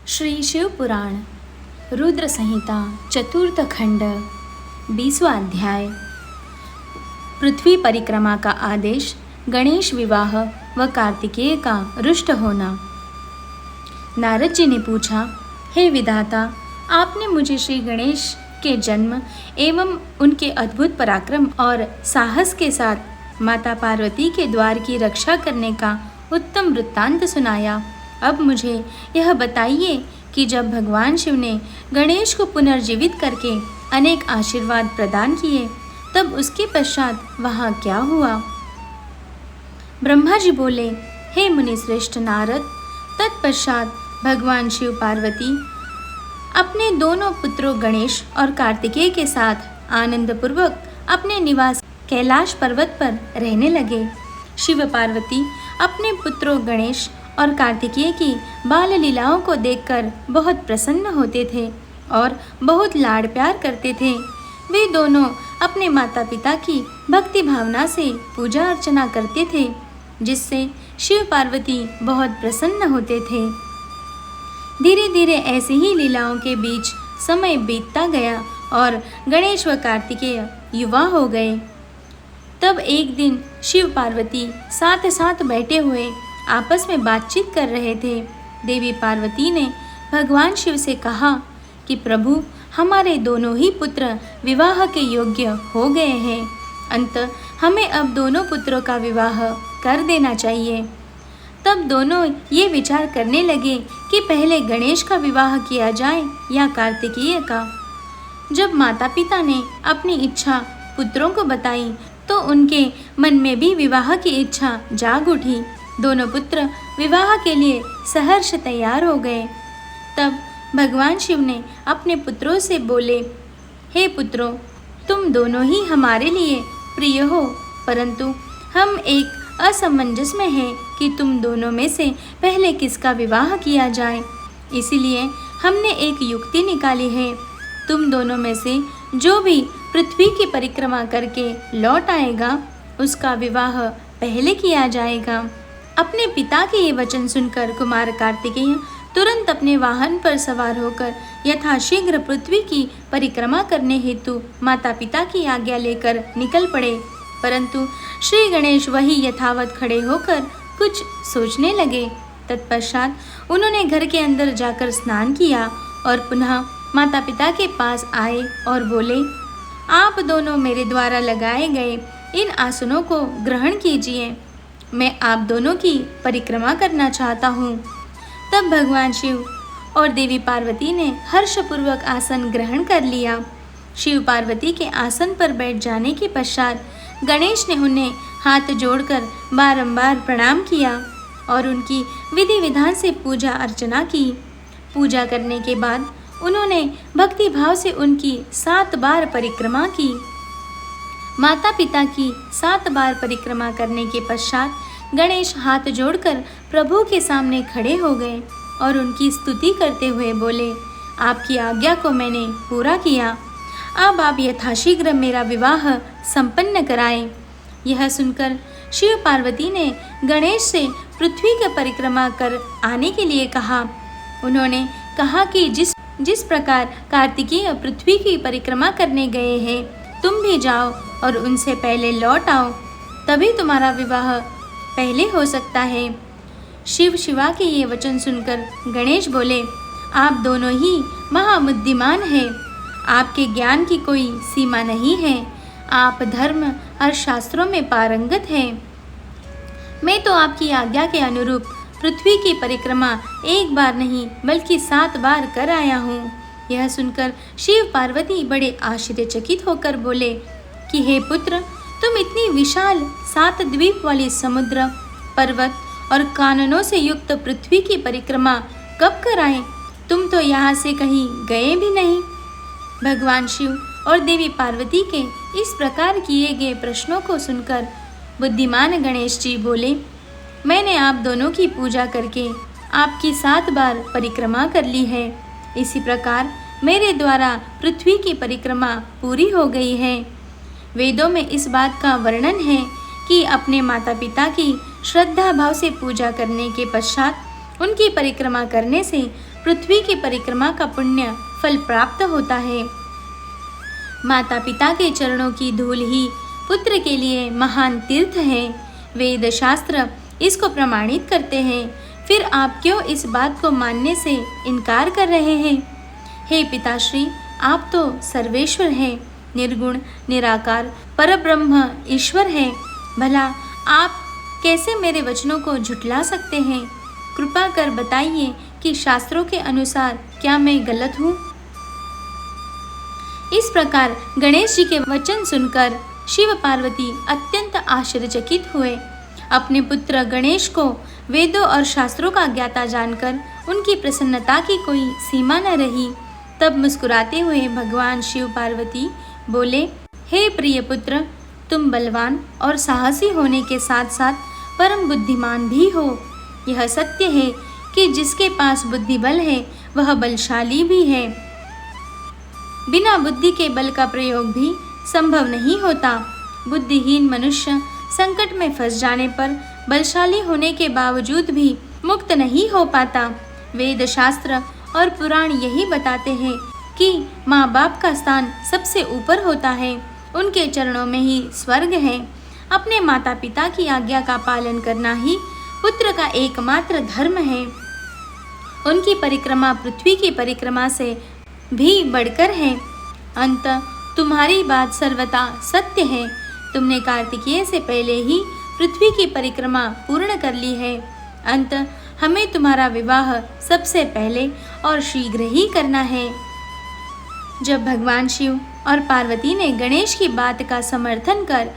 श्री शिव पुराण रुद्र संहिता चतुर्थ खंड 20वां अध्याय। पृथ्वी परिक्रमा का आदेश, गणेश विवाह व कार्तिकेय का रुष्ट होना। नारद जी ने पूछा, हे विधाता, आपने मुझे श्री गणेश के जन्म एवं उनके अद्भुत पराक्रम और साहस के साथ माता पार्वती के द्वार की रक्षा करने का उत्तम वृत्तांत सुनाया। अब मुझे यह बताइए कि जब भगवान शिव ने गणेश को पुनर्जीवित करके अनेक आशीर्वाद प्रदान किए, तब उसके पश्चात वहाँ क्या हुआ? ब्रह्मा जी बोले, हे मुनि श्रेष्ठ नारद, तत्पश्चात भगवान शिव पार्वती अपने दोनों पुत्रों गणेश और कार्तिकेय के साथ आनंदपूर्वक अपने निवास कैलाश पर्वत पर रहने लगे। शिव पार्वती अपने पुत्रों गणेश और कार्तिकेय की बाल लीलाओं को देखकर बहुत प्रसन्न होते थे और बहुत लाड़ प्यार करते थे। वे दोनों अपने माता पिता की भक्ति भावना से पूजा अर्चना करते थे, जिससे शिव पार्वती बहुत प्रसन्न होते थे। धीरे धीरे ऐसी ही लीलाओं के बीच समय बीतता गया और गणेश व कार्तिकेय युवा हो गए। तब एक दिन शिव पार्वती साथ साथ बैठे हुए आपस में बातचीत कर रहे थे। देवी पार्वती ने भगवान शिव से कहा कि प्रभु, हमारे दोनों ही पुत्र विवाह के योग्य हो गए हैं। अंत हमें अब दोनों पुत्रों का विवाह कर देना चाहिए। तब दोनों ये विचार करने लगे कि पहले गणेश का विवाह किया जाए या कार्तिकेय का। जब माता पिता ने अपनी इच्छा पुत्रों को बताई, तो उनके मन में भी विवाह की इच्छा जाग उठी। दोनों पुत्र विवाह के लिए सहर्ष तैयार हो गए। तब भगवान शिव ने अपने पुत्रों से बोले, हे पुत्रों, तुम दोनों ही हमारे लिए प्रिय हो, परंतु हम एक असमंजस में हैं कि तुम दोनों में से पहले किसका विवाह किया जाए। इसीलिए हमने एक युक्ति निकाली है। तुम दोनों में से जो भी पृथ्वी की परिक्रमा करके लौट आएगा, उसका विवाह पहले किया जाएगा। अपने पिता के ये वचन सुनकर कुमार कार्तिकेय तुरंत अपने वाहन पर सवार होकर यथाशीघ्र पृथ्वी की परिक्रमा करने हेतु माता पिता की आज्ञा लेकर निकल पड़े। परंतु श्री गणेश वही यथावत खड़े होकर कुछ सोचने लगे। तत्पश्चात उन्होंने घर के अंदर जाकर स्नान किया और पुनः माता पिता के पास आए और बोले, आप दोनों मेरे द्वारा लगाए गए इन आसनों को ग्रहण कीजिए। मैं आप दोनों की परिक्रमा करना चाहता हूँ। तब भगवान शिव और देवी पार्वती ने हर्षपूर्वक आसन ग्रहण कर लिया। शिव पार्वती के आसन पर बैठ जाने के पश्चात गणेश ने उन्हें हाथ जोड़कर बारंबार प्रणाम किया और उनकी विधि विधान से पूजा अर्चना की। पूजा करने के बाद उन्होंने भक्ति भाव से उनकी 7 बार परिक्रमा की। माता पिता की 7 बार परिक्रमा करने के पश्चात गणेश हाथ जोड़कर प्रभु के सामने खड़े हो गए और उनकी स्तुति करते हुए बोले, आपकी आज्ञा को मैंने पूरा किया। अब आप यथाशीघ्र मेरा विवाह संपन्न कराएं। यह सुनकर शिव पार्वती ने गणेश से पृथ्वी की परिक्रमा कर आने के लिए कहा। उन्होंने कहा कि जिस प्रकार कार्तिकेय पृथ्वी की परिक्रमा करने गए हैं, तुम भी जाओ और उनसे पहले लौट आओ, तभी तुम्हारा विवाह पहले हो सकता है। शिव शिवा के ये वचन सुनकर गणेश बोले, आप दोनों ही महाबुद्धिमान हैं। आपके ज्ञान की कोई सीमा नहीं है। आप धर्म और शास्त्रों में पारंगत हैं। मैं तो आपकी आज्ञा के अनुरूप पृथ्वी की परिक्रमा एक बार नहीं बल्कि 7 बार कर आया हूँ। यह सुनकर शिव पार्वती बड़े आश्चर्यचकित होकर बोले कि हे पुत्र, तुम इतनी विशाल 7 द्वीप वाली समुद्र, पर्वत और काननों से युक्त पृथ्वी की परिक्रमा कब कराएं? तुम तो यहाँ से कहीं गए भी नहीं। भगवान शिव और देवी पार्वती के इस प्रकार किए गए प्रश्नों को सुनकर बुद्धिमान गणेश जी बोले, मैंने आप दोनों की पूजा करके आपकी 7 बार परिक्रमा कर ली है। इसी प्रकार मेरे द्वारा पृथ्वी की परिक्रमा पूरी हो गई है। वेदों में इस बात का वर्णन है कि अपने माता पिता की श्रद्धा भाव से पूजा करने के पश्चात उनकी परिक्रमा करने से पृथ्वी की परिक्रमा का पुण्य फल प्राप्त होता है। माता पिता के चरणों की धूल ही पुत्र के लिए महान तीर्थ है। वेद शास्त्र इसको प्रमाणित करते हैं। फिर आप क्यों इस बात को मानने से इनकार कर रहे हैं? हे पिताश्री, आप तो सर्वेश्वर हैं, निर्गुण निराकार परब्रह्म ईश्वर हैं। भला आप कैसे मेरे वचनों को झुठला सकते हैं? कृपा कर बताइए कि शास्त्रों के अनुसार क्या मैं गलत हूँ? इस प्रकार गणेश जी के वचन सुनकर शिव पार्वती अत्यंत आश्चर्यचकित हुए। अपने पुत्र गणेश को वेदों और शास्त्रों का ज्ञाता जानकर उनकी प्रसन्नता की कोई सीमा न रही। तब मुस्कुराते हुए भगवान शिव पार्वती बोले, हे प्रिय पुत्र, तुम बलवान और साहसी होने के साथ साथ परम बुद्धिमान भी हो। यह सत्य है कि जिसके पास बुद्धि बल है वह बलशाली भी है। बिना बुद्धि के बल का प्रयोग भी संभव नहीं होता। बुद्धिहीन मनुष्य संकट में फंस जाने पर बलशाली होने के बावजूद भी मुक्त नहीं हो पाता। वेद शास्त्र और पुराण यही बताते हैं कि माँ बाप का स्थान सबसे ऊपर होता है, उनके चरणों में ही स्वर्ग है। अपने माता पिता की आज्ञा का पालन करना ही पुत्र का एकमात्र धर्म है। उनकी परिक्रमा पृथ्वी की परिक्रमा से भी बढ़कर है। अंत तुम्हारी बात सर्वथा सत्य है। तुमने कार्तिकेय से पहले ही पृथ्वी की परिक्रमा पूर्ण कर ली है। अंत हमें तुम्हारा विवाह सबसे पहले और शीघ्र ही करना है। जब भगवान शिव और पार्वती ने गणेश की बात का समर्थन कर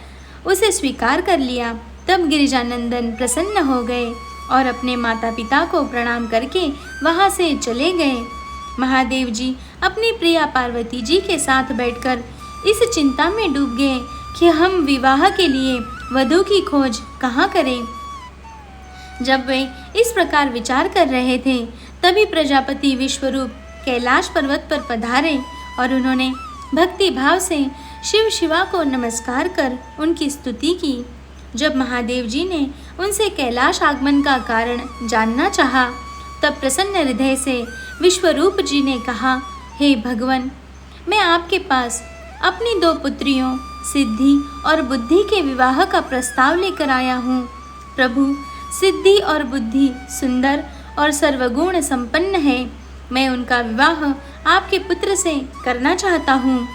उसे स्वीकार कर लिया, तब गिरिजानंदन प्रसन्न हो गए और अपने माता पिता को प्रणाम करके वहां से चले गए। महादेव जी अपनी प्रिया पार्वती जी के साथ बैठकर इस चिंता में डूब गए कि हम विवाह के लिए वधू की खोज कहाँ करें। जब वे इस प्रकार विचार कर रहे थे, तभी प्रजापति विश्वरूप कैलाश पर्वत पर पधारे और उन्होंने भक्ति भाव से शिव शिवा को नमस्कार कर उनकी स्तुति की। जब महादेव जी ने उनसे कैलाश आगमन का कारण जानना चाहा, तब प्रसन्न हृदय से विश्वरूप जी ने कहा, हे भगवान, मैं आपके पास अपनी 2 पुत्रियों सिद्धि और बुद्धि के विवाह का प्रस्ताव लेकर आया हूँ। प्रभु, सिद्धि और बुद्धि सुंदर और सर्वगुण संपन्न है। मैं उनका विवाह आपके पुत्र से करना चाहता हूँ।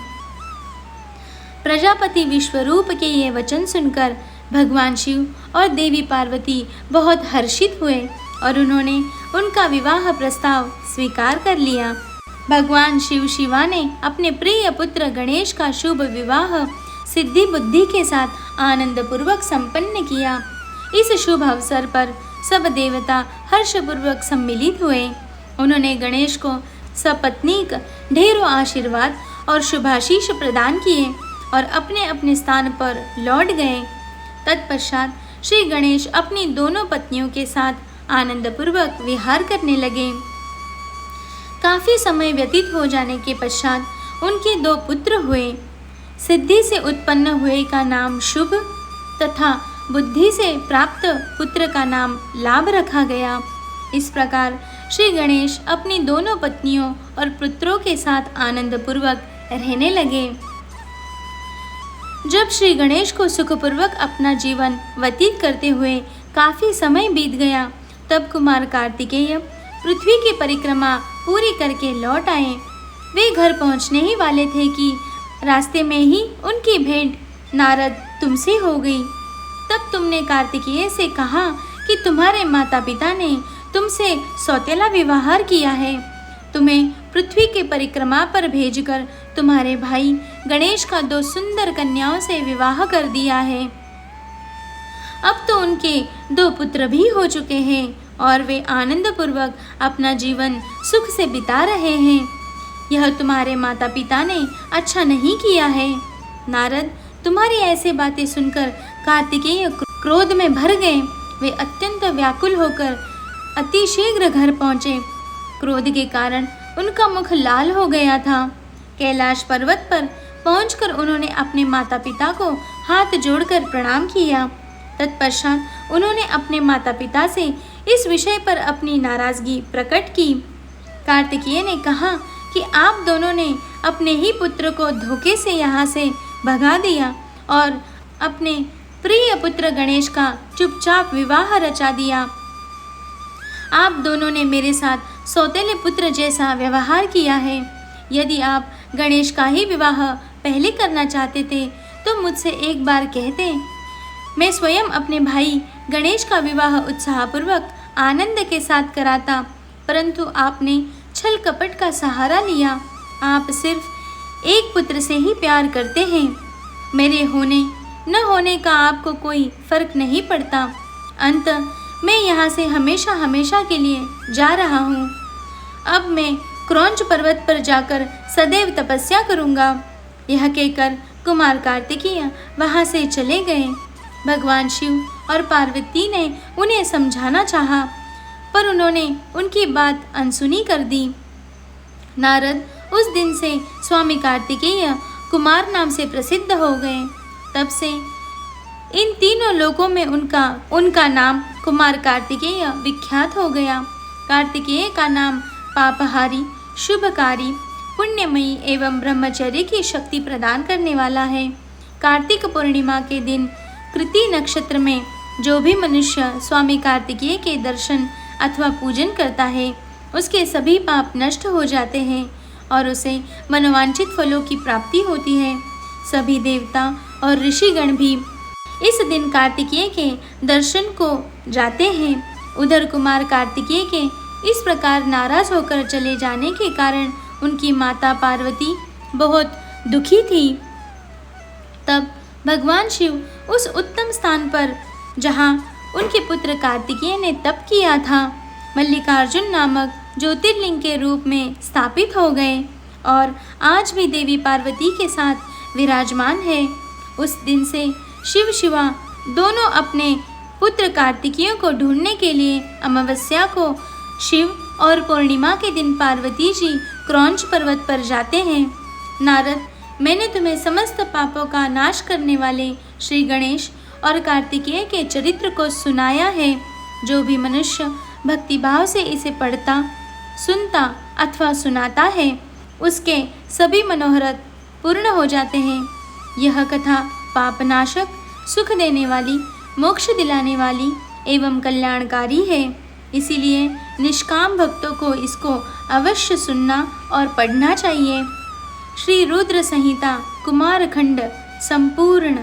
प्रजापति विश्वरूप के ये वचन सुनकर भगवान शिव और देवी पार्वती बहुत हर्षित हुए और उन्होंने उनका विवाह प्रस्ताव स्वीकार कर लिया। भगवान शिव शिवा ने अपने प्रिय पुत्र गणेश का शुभ विवाह सिद्धि बुद्धि के साथ आनंद पूर्वक संपन्न किया। इस शुभ अवसर पर सब देवता हर्षपूर्वक सम्मिलित हुए। उन्होंने गणेश को सपत्नीक ढेरों आशीर्वाद और शुभाशीष प्रदान किए और अपने अपने स्थान पर लौट गए। तत्पश्चात श्री गणेश अपनी दोनों पत्नियों के साथ आनंदपूर्वक विहार करने लगे। काफी समय व्यतीत हो जाने के पश्चात उनके 2 पुत्र हुए। सिद्धि से उत्पन्न हुए का नाम शुभ तथा बुद्धि से प्राप्त पुत्र का नाम लाभ रखा गया। इस प्रकार श्री गणेश अपनी दोनों पत्नियों और पुत्रों के साथ आनंदपूर्वक रहने लगे। जब श्री गणेश को सुखपूर्वक अपना जीवन व्यतीत करते हुए काफी समय बीत गया, तब कुमार कार्तिकेय पृथ्वी की परिक्रमा पूरी करके लौट आए। वे घर पहुंचने ही वाले थे कि रास्ते में ही उनकी भेंट नारद तुमसे हो गई। तब तुमने कार्तिकेय से कहा कि तुम्हारे माता पिता ने तुमसे सौतेला व्यवहार किया है। तुम्हें पृथ्वी के परिक्रमा पर भेजकर तुम्हारे भाई गणेश का 2 सुंदर कन्याओं से विवाह कर दिया है। अब तो उनके 2 पुत्र भी हो चुके हैं और वे आनंदपूर्वक अपना जीवन सुख से बिता रहे हैं। यह तुम्हारे माता पिता ने अच्छा नहीं किया है। नारद, तुम्हारी ऐसे बातें सुनकर कार्तिकेय क्रोध में भर गए। वे अत्यंत व्याकुल होकर अतिशीघ्र घर पहुँचे। क्रोध के कारण उनका मुख लाल हो गया था। कैलाश पर्वत पर पहुंचकर उन्होंने अपने माता पिता को हाथ जोड़कर प्रणाम किया। तत्पश्चात उन्होंने अपने माता पिता से इस विषय पर अपनी नाराजगी प्रकट की। कार्तिकेय ने कहा कि आप दोनों ने अपने ही पुत्र को धोखे से यहाँ से भगा दिया और अपने प्रिय पुत्र गणेश का चुपचाप विवाह रचा दिया। आप दोनों ने मेरे साथ सौतेले पुत्र जैसा व्यवहार किया है। यदि आप गणेश का ही विवाह पहले करना चाहते थे तो मुझसे एक बार कहते, मैं स्वयं अपने भाई गणेश का विवाह उत्साहपूर्वक आनंद के साथ कराता, परंतु आपने छल कपट का सहारा लिया। आप सिर्फ एक पुत्र से ही प्यार करते हैं। मेरे होने न होने का आपको कोई फर्क नहीं पड़ता। अंत मैं यहाँ से हमेशा हमेशा के लिए जा रहा हूँ। अब मैं क्रौंच पर्वत पर जाकर सदैव तपस्या करूँगा। यह कहकर कुमार कार्तिकेय वहाँ से चले गए। भगवान शिव और पार्वती ने उन्हें समझाना चाहा, पर उन्होंने उनकी बात अनसुनी कर दी। नारद उस दिन से स्वामी कार्तिकेय कुमार नाम से प्रसिद्ध हो गए। तब से इन तीनों लोकों में उनका नाम कुमार कार्तिकेय विख्यात हो गया। कार्तिकेय का नाम पापहारी, शुभकारी, पुण्यमयी एवं ब्रह्मचर्य की शक्ति प्रदान करने वाला है। कार्तिक पूर्णिमा के दिन कृति नक्षत्र में जो भी मनुष्य स्वामी कार्तिकेय के दर्शन अथवा पूजन करता है, उसके सभी पाप नष्ट हो जाते हैं और उसे मनोवांछित फलों की प्राप्ति होती है। सभी देवता और ऋषिगण भी इस दिन कार्तिकेय के दर्शन को जाते हैं। उधर कुमार कार्तिकेय के इस प्रकार नाराज होकर चले जाने के कारण उनकी माता पार्वती बहुत दुखी थी। तब भगवान शिव उस उत्तम स्थान पर जहाँ उनके पुत्र कार्तिकेय ने तप किया था, मल्लिकार्जुन नामक ज्योतिर्लिंग के रूप में स्थापित हो गए और आज भी देवी पार्वती के साथ विराजमान है। उस दिन से शिव शिवा दोनों अपने पुत्र कार्तिकेय को ढूंढने के लिए अमावस्या को शिव और पूर्णिमा के दिन पार्वती जी क्रौंच पर्वत पर जाते हैं। नारद, मैंने तुम्हें समस्त पापों का नाश करने वाले श्री गणेश और कार्तिकेय के चरित्र को सुनाया है। जो भी मनुष्य भक्तिभाव से इसे पढ़ता, सुनता अथवा सुनाता है, उसके सभी मनोरथ पूर्ण हो जाते हैं। यह कथा पापनाशक, सुख देने वाली, मोक्ष दिलाने वाली एवं कल्याणकारी है। इसीलिए निष्काम भक्तों को इसको अवश्य सुनना और पढ़ना चाहिए। श्री रुद्र संहिता कुमारखंड संपूर्ण।